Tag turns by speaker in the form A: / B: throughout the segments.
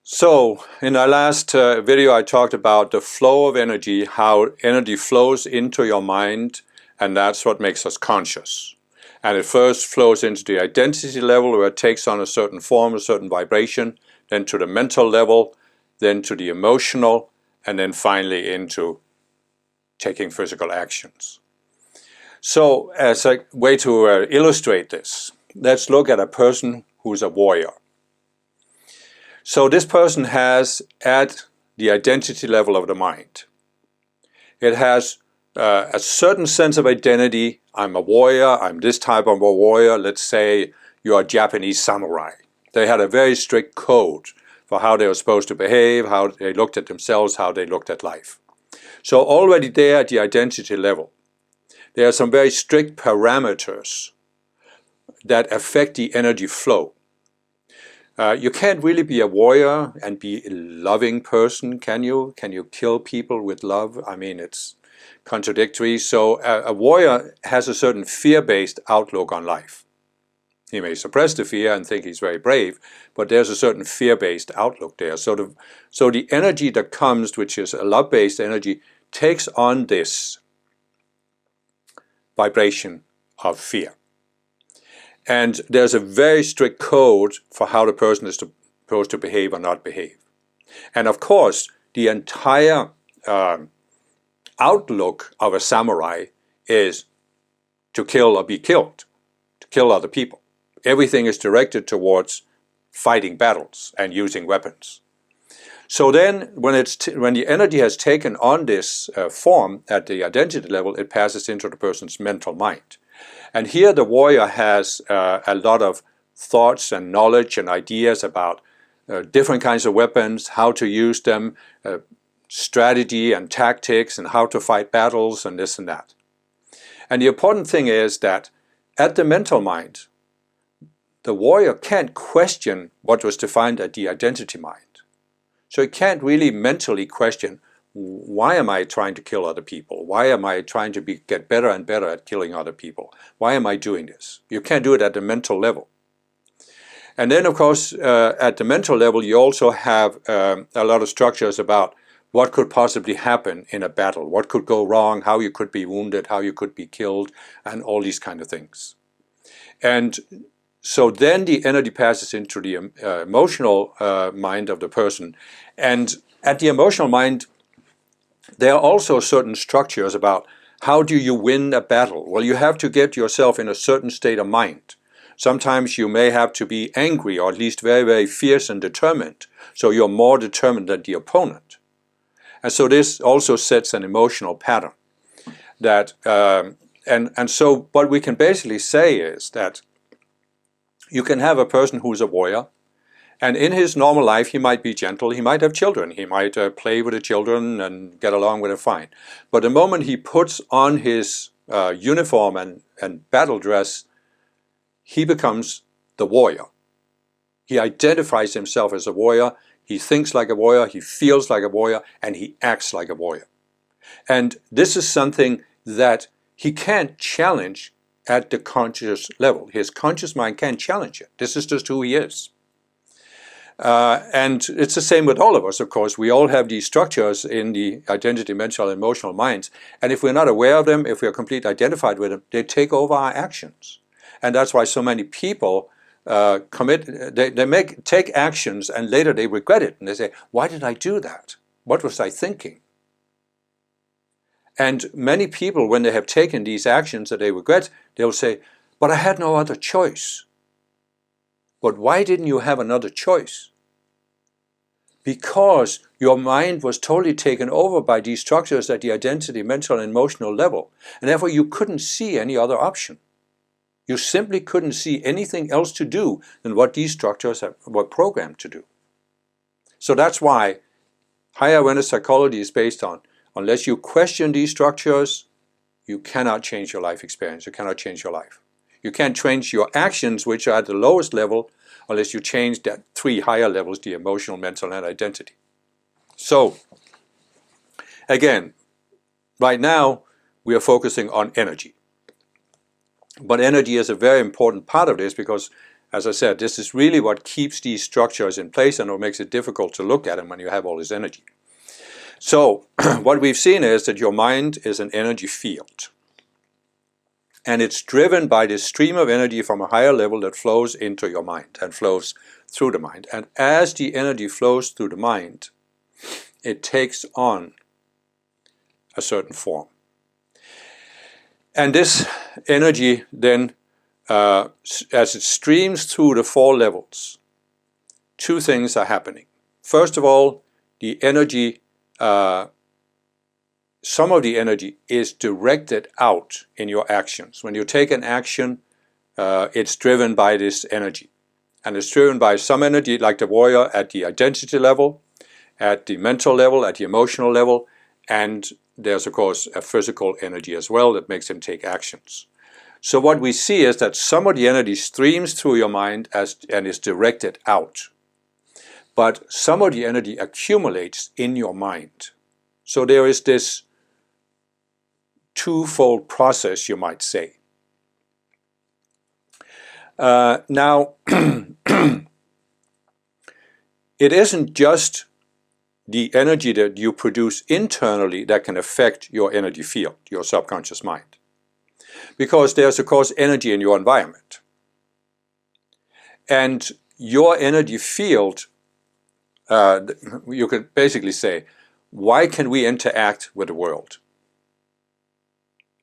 A: So in our last video I talked about the flow of energy, how energy flows into your mind, and that's what makes us conscious. And it first flows into the identity level where it takes on a certain form, a certain vibration, then to the mental level, then to the emotional, and then finally into taking physical actions. So as a way to illustrate this, let's look at a person who's a warrior. So this person has, at the identity level of the mind, it has a certain sense of identity. I'm a warrior, I'm this type of a warrior. Let's say you're a Japanese samurai. They had a very strict code for how they were supposed to behave, how they looked at themselves, how they looked at life. So already there at the identity level, there are some very strict parameters that affect the energy flow. You can't really be a warrior and be a loving person, can you? Can you kill people with love? I mean, it's contradictory. So a warrior has a certain fear-based outlook on life. He may suppress the fear and think he's very brave, but there's a certain fear-based outlook there. So the energy that comes, which is a love-based energy, takes on this vibration of fear. And there's a very strict code for how the person is supposed to behave or not behave. And of course, the entire outlook of a samurai is to kill or be killed, to kill other people. Everything is directed towards fighting battles and using weapons. So then, when the energy has taken on this form at the identity level, it passes into the person's mental mind. And here the warrior has a lot of thoughts and knowledge and ideas about different kinds of weapons, how to use them, strategy and tactics, and how to fight battles and this and that. And the important thing is that at the mental mind, the warrior can't question what was defined at the identity mind. So he can't really mentally question, why am I trying to kill other people? Why am I trying to get better and better at killing other people? Why am I doing this? You can't do it at the mental level. And then, of course, at the mental level, you also have a lot of structures about what could possibly happen in a battle, what could go wrong, how you could be wounded, how you could be killed, and all these kind of things. And so then the energy passes into the emotional mind of the person. And at the emotional mind, there are also certain structures about how do you win a battle. Well, you have to get yourself in a certain state of mind. Sometimes you may have to be angry, or at least very, very fierce and determined. So you're more determined than the opponent. And so this also sets an emotional pattern. That and so what we can basically say is that you can have a person who's a warrior, and in his normal life he might be gentle, he might have children, he might play with the children and get along with them fine. But the moment he puts on his uniform and battle dress, he becomes the warrior. He identifies himself as a warrior, he thinks like a warrior, he feels like a warrior, and he acts like a warrior. And this is something that he can't challenge at the conscious level. His conscious mind can't challenge it. This is just who he is. And it's the same with all of us, of course. We all have these structures in the identity, mental, and emotional minds. And if we're not aware of them, if we're completely identified with them, they take over our actions. And that's why so many people take actions and later they regret it. And they say, why did I do that? What was I thinking? And many people, when they have taken these actions that they regret, they'll say, but I had no other choice. But why didn't you have another choice? Because your mind was totally taken over by these structures at the identity, mental, and emotional level. And therefore you couldn't see any other option. You simply couldn't see anything else to do than what these structures were programmed to do. So that's why higher awareness psychology is based on, unless you question these structures, you cannot change your life experience, you cannot change your life. You can't change your actions, which are at the lowest level, unless you change that 3 higher levels, the emotional, mental, and identity. So, again, right now we are focusing on energy. But energy is a very important part of this because as I said, this is really what keeps these structures in place and what makes it difficult to look at them when you have all this energy. So what we've seen is that your mind is an energy field. And it's driven by this stream of energy from a higher level that flows into your mind and flows through the mind. And as the energy flows through the mind, it takes on a certain form. And this energy then, as it streams through the 4 levels, 2 things are happening. First of all, the energy, some of the energy is directed out in your actions. When you take an action, it's driven by this energy. And it's driven by some energy, like the warrior, at the identity level, at the mental level, at the emotional level, and there's of course a physical energy as well that makes him take actions. So what we see is that some of the energy streams through your mind and is directed out. But some of the energy accumulates in your mind. So there is this twofold process, you might say. Now, it isn't just the energy that you produce internally that can affect your energy field, your subconscious mind. Because there's of course energy in your environment. And your energy field, you could basically say, why can we interact with the world?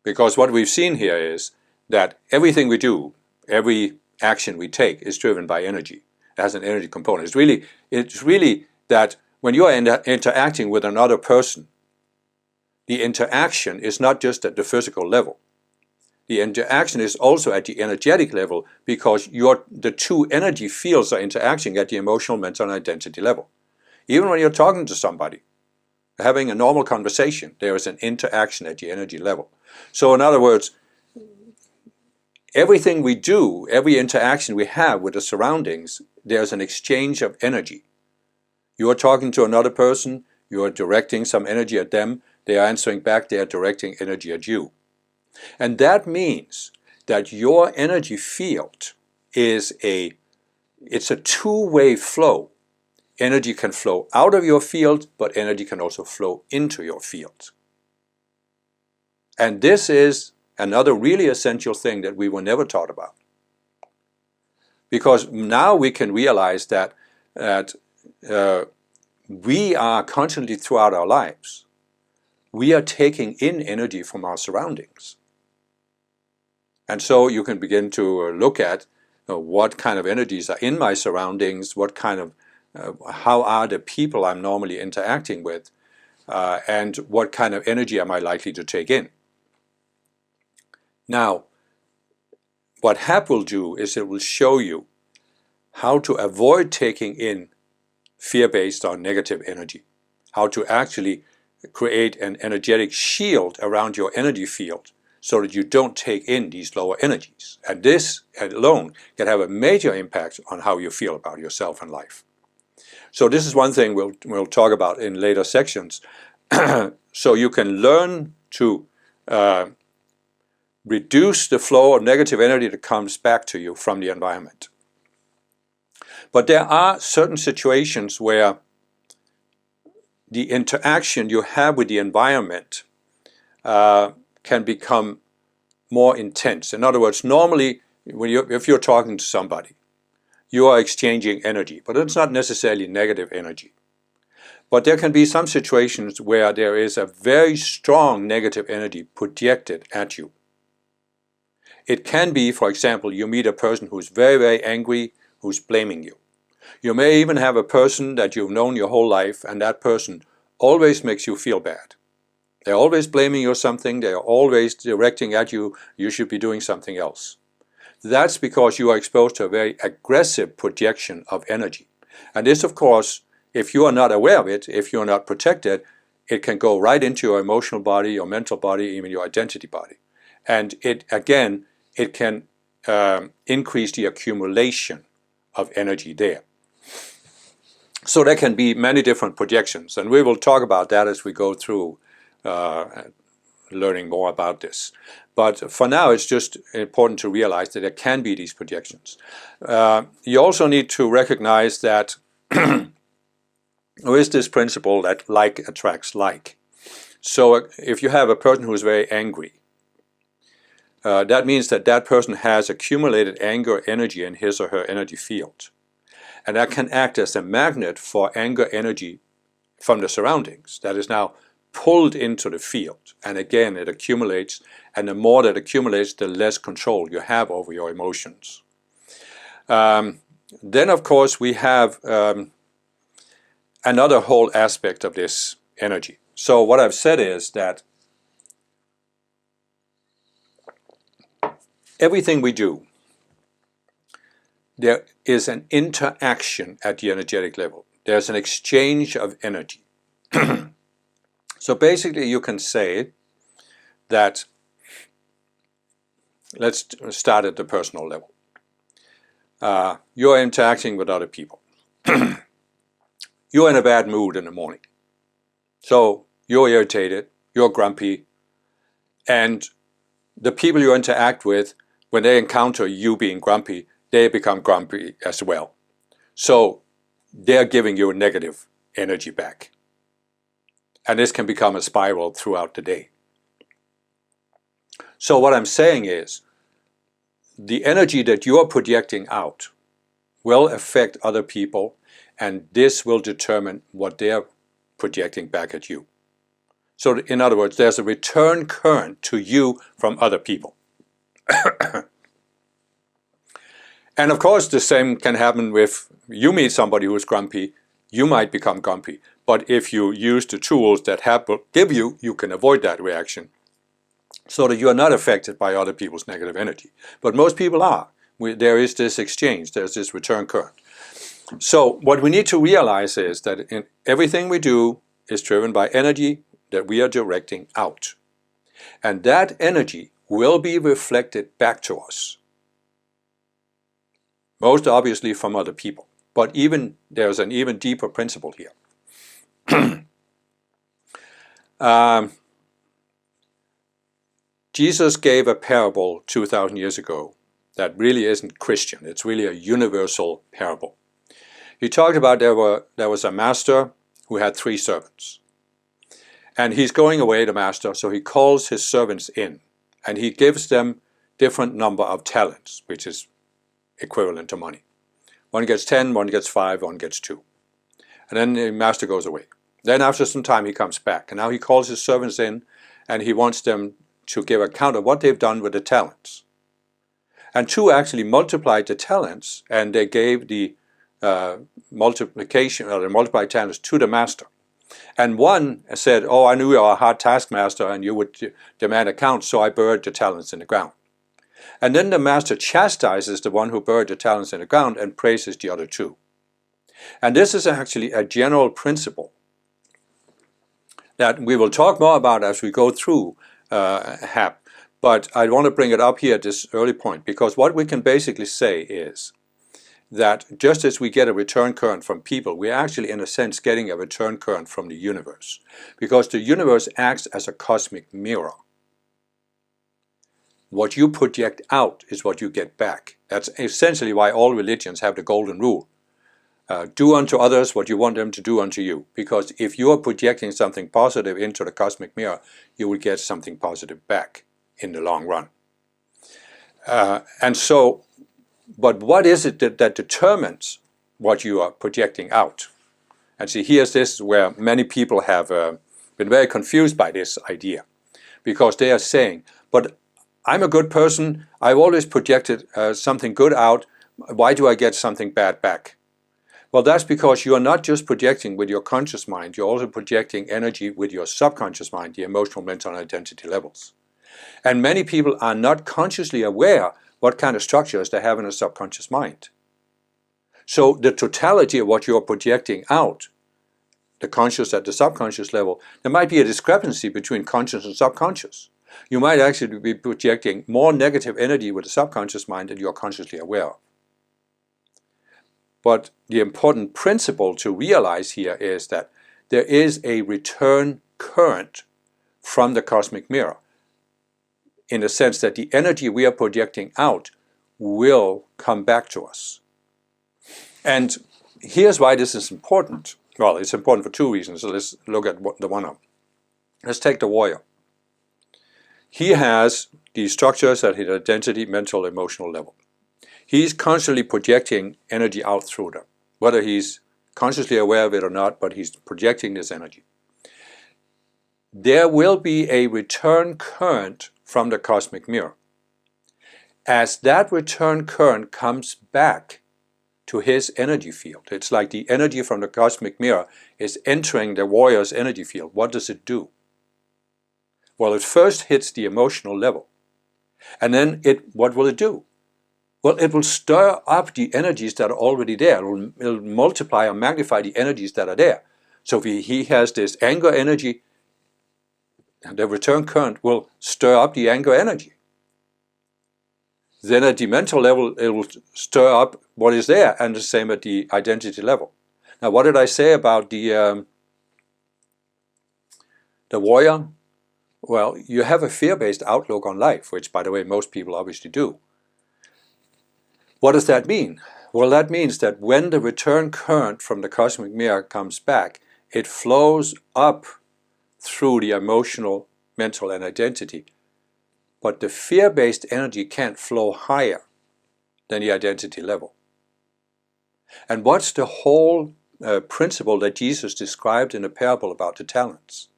A: Because what we've seen here is that everything we do, every action we take is driven by energy. It has an energy component. It's really that when you are interacting with another person, the interaction is not just at the physical level. The interaction is also at the energetic level because the 2 energy fields are interacting at the emotional, mental, and identity level. Even when you're talking to somebody, having a normal conversation, there is an interaction at the energy level. So in other words, everything we do, every interaction we have with the surroundings, there's an exchange of energy. You are talking to another person, you are directing some energy at them, they are answering back, they are directing energy at you. And that means that your energy field is it's a 2-way flow. Energy can flow out of your field, but energy can also flow into your field. And this is another really essential thing that we were never taught about. Because now we can realize that we are constantly throughout our lives, we are taking in energy from our surroundings. And so you can begin to look at what kind of energies are in my surroundings, what kind of, how are the people I'm normally interacting with, and what kind of energy am I likely to take in. Now, what HAP will do is it will show you how to avoid taking in fear-based or negative energy, how to actually create an energetic shield around your energy field so that you don't take in these lower energies. And this alone can have a major impact on how you feel about yourself and life. So this is one thing we'll talk about in later sections. So you can learn to reduce the flow of negative energy that comes back to you from the environment. But there are certain situations where the interaction you have with the environment can become more intense. In other words, normally if you're talking to somebody, you are exchanging energy, but it's not necessarily negative energy. But there can be some situations where there is a very strong negative energy projected at you. It can be, for example, you meet a person who's very, very angry, who's blaming you. You may even have a person that you've known your whole life, and that person always makes you feel bad. They're always blaming you for something, they're always directing at you, you should be doing something else. That's because you are exposed to a very aggressive projection of energy. And this, of course, if you are not aware of it, if you are not protected, it can go right into your emotional body, your mental body, even your identity body. And it can increase the accumulation of energy there. So there can be many different projections, and we will talk about that as we go through learning more about this. But for now, it's just important to realize that there can be these projections. You also need to recognize that there is this principle that like attracts like. So if you have a person who is very angry, that means that that person has accumulated anger energy in his or her energy field. And that can act as a magnet for anger energy from the surroundings that is now pulled into the field. And again, it accumulates, and the more that accumulates, the less control you have over your emotions. Then, of course, we have another whole aspect of this energy. So what I've said is that everything we do, there is an interaction at the energetic level. There's an exchange of energy. So basically you can say that, let's start at the personal level. You're interacting with other people. You're in a bad mood in the morning. So you're irritated, you're grumpy, and the people you interact with, when they encounter you being grumpy, they become grumpy as well. So they're giving you a negative energy back. And this can become a spiral throughout the day. So what I'm saying is, the energy that you're projecting out will affect other people, and this will determine what they're projecting back at you. So in other words, there's a return current to you from other people. And of course, the same can happen if you meet somebody who's grumpy, you might become grumpy. But if you use the tools that HAP will give you, you can avoid that reaction so that you are not affected by other people's negative energy. But most people are. There is this exchange, there's this return current. So what we need to realize is that in everything we do is driven by energy that we are directing out. And that energy will be reflected back to us. Most obviously from other people. But there's an even deeper principle here. Jesus gave a parable 2,000 years ago that really isn't Christian. It's really a universal parable. He talked about there was a master who had 3 servants. And he's going away, the master, so he calls his servants in. And he gives them different number of talents, which is equivalent to money. One gets 10, one gets 5, one gets 2. And then the master goes away. Then after some time he comes back. And now he calls his servants in and he wants them to give account of what they've done with the talents. And 2 actually multiplied the talents, and they gave the multiplication or the multiplied talents to the master. And 1 said, "Oh, I knew you are a hard taskmaster and you would demand account, so I buried the talents in the ground." And then the master chastises the one who buried the talents in the ground and praises the other 2. And this is actually a general principle that we will talk more about as we go through HAP. But I want to bring it up here at this early point, because what we can basically say is that just as we get a return current from people, we're actually in a sense getting a return current from the universe, because the universe acts as a cosmic mirror. What you project out is what you get back. That's essentially why all religions have the golden rule. Do unto others what you want them to do unto you. Because if you are projecting something positive into the cosmic mirror, you will get something positive back in the long run. But what is it that determines what you are projecting out? And see, here's this where many people have been very confused by this idea. Because they are saying, but I'm a good person, I've always projected something good out, why do I get something bad back? Well, that's because you are not just projecting with your conscious mind, you're also projecting energy with your subconscious mind, the emotional, mental, and identity levels. And many people are not consciously aware what kind of structures they have in a subconscious mind. So the totality of what you're projecting out, the conscious at the subconscious level, there might be a discrepancy between conscious and subconscious. You might actually be projecting more negative energy with the subconscious mind than you're consciously aware of. But the important principle to realize here is that there is a return current from the cosmic mirror, in the sense that the energy we are projecting out will come back to us. And here's why this is important. Well, it's important for two reasons. So let's look at the one of them. Let's take the warrior. He has these structures at his identity, mental, emotional level. He's constantly projecting energy out through them, whether he's consciously aware of it or not, but he's projecting this energy. There will be a return current from the cosmic mirror. As that return current comes back to his energy field, it's like the energy from the cosmic mirror is entering the warrior's energy field. What does it do? Well, it first hits the emotional level. And then what will it do? Well, it will stir up the energies that are already there. It'll multiply or magnify the energies that are there. So if he has this anger energy, the return current will stir up the anger energy. Then at the mental level, it will stir up what is there, and the same at the identity level. Now, what did I say about the warrior? Well, you have a fear-based outlook on life, which, by the way, most people obviously do. What does that mean? Well, that means that when the return current from the cosmic mirror comes back, it flows up through the emotional, mental, and identity. But the fear-based energy can't flow higher than the identity level. And what's the whole principle that Jesus described in the parable about the talents?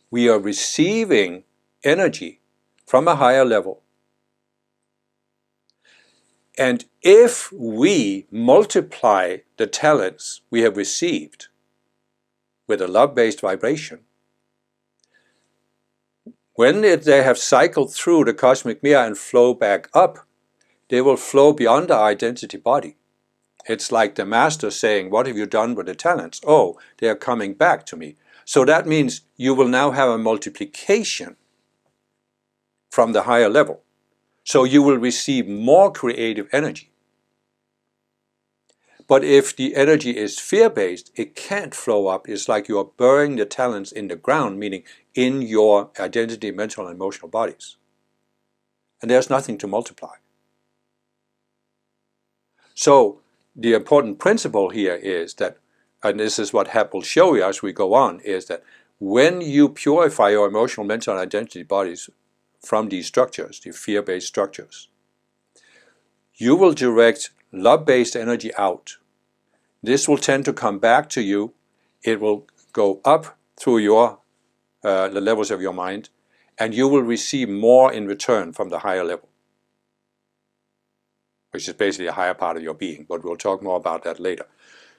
A: We are receiving energy from a higher level. And if we multiply the talents we have received with a love-based vibration, when they have cycled through the cosmic mirror and flow back up, they will flow beyond our identity body. It's like the master saying, what have you done with the talents? Oh, they are coming back to me. So that means you will now have a multiplication from the higher level. So you will receive more creative energy. But if the energy is fear-based, it can't flow up. It's like you are burying the talents in the ground, meaning in your identity, mental, and emotional bodies. And there's nothing to multiply. So the important principle here is that, and this is what HAP will show you as we go on, is that when you purify your emotional, mental, and identity bodies from these structures, the fear-based structures, you will direct love-based energy out. This will tend to come back to you. It will go up through the levels of your mind, and you will receive more in return from the higher level, which is basically a higher part of your being, but we'll talk more about that later.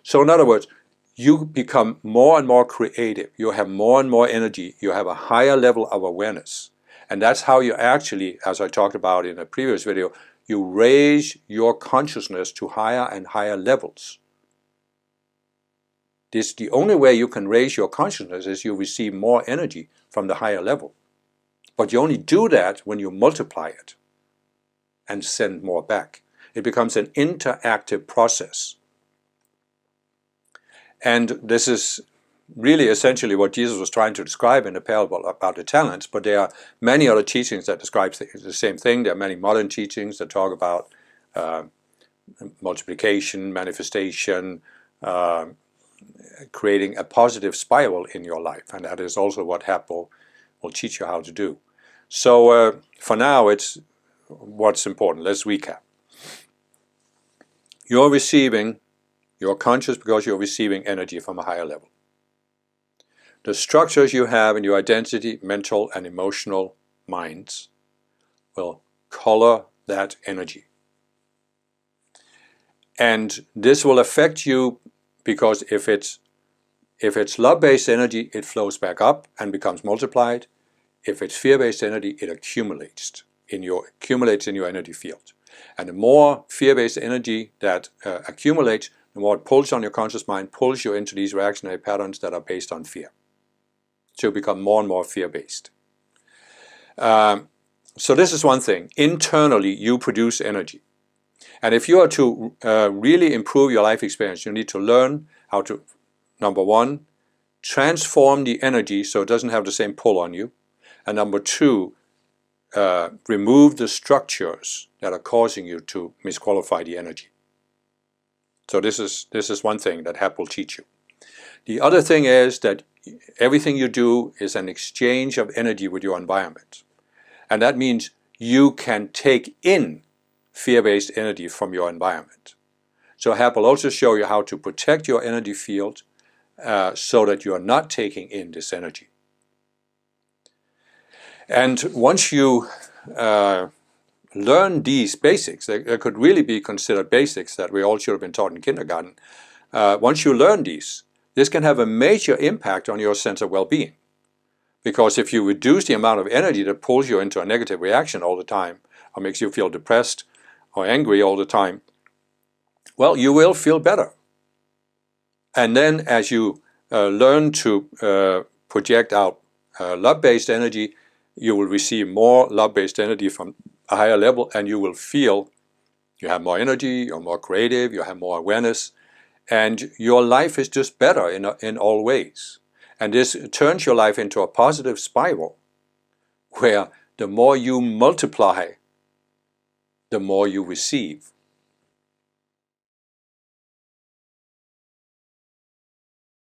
A: So in other words, you become more and more creative. You have more and more energy. You have a higher level of awareness. And that's how you actually, as I talked about in a previous video, you raise your consciousness to higher and higher levels. The only way you can raise your consciousness is you receive more energy from the higher level. But you only do that when you multiply it and send more back. It becomes an interactive process. And this is really essentially what Jesus was trying to describe in the parable about the talents, but there are many other teachings that describe the same thing. There are many modern teachings that talk about multiplication, manifestation, creating a positive spiral in your life, and that is also what HAP will teach you how to do. So for now, it's what's important. Let's recap. You're conscious because you're receiving energy from a higher level. The structures you have in your identity, mental, and emotional minds will color that energy. And this will affect you because if it's love-based energy, it flows back up and becomes multiplied. If it's fear-based energy, it accumulates in your energy field. And the more fear-based energy that accumulates, the more it pulls on your conscious mind, pulls you into these reactionary patterns that are based on fear. So you become more and more fear-based. So this is one thing. Internally, you produce energy. And if you are to really improve your life experience, you need to learn how to, number one, transform the energy so it doesn't have the same pull on you. And number two, remove the structures that are causing you to misqualify the energy. So this is one thing that HAP will teach you. The other thing is that everything you do is an exchange of energy with your environment. And that means you can take in fear-based energy from your environment. So HAP will also show you how to protect your energy field so that you are not taking in this energy. And once you learn these basics, they could really be considered basics that we all should have been taught in kindergarten. Once you learn these, this can have a major impact on your sense of well-being. Because if you reduce the amount of energy that pulls you into a negative reaction all the time, or makes you feel depressed or angry all the time, well, you will feel better. And then as you learn to project out love-based energy, you will receive more love-based energy from a higher level, and you will feel you have more energy, you're more creative, you have more awareness, and your life is just better in all ways. And this turns your life into a positive spiral where the more you multiply, the more you receive.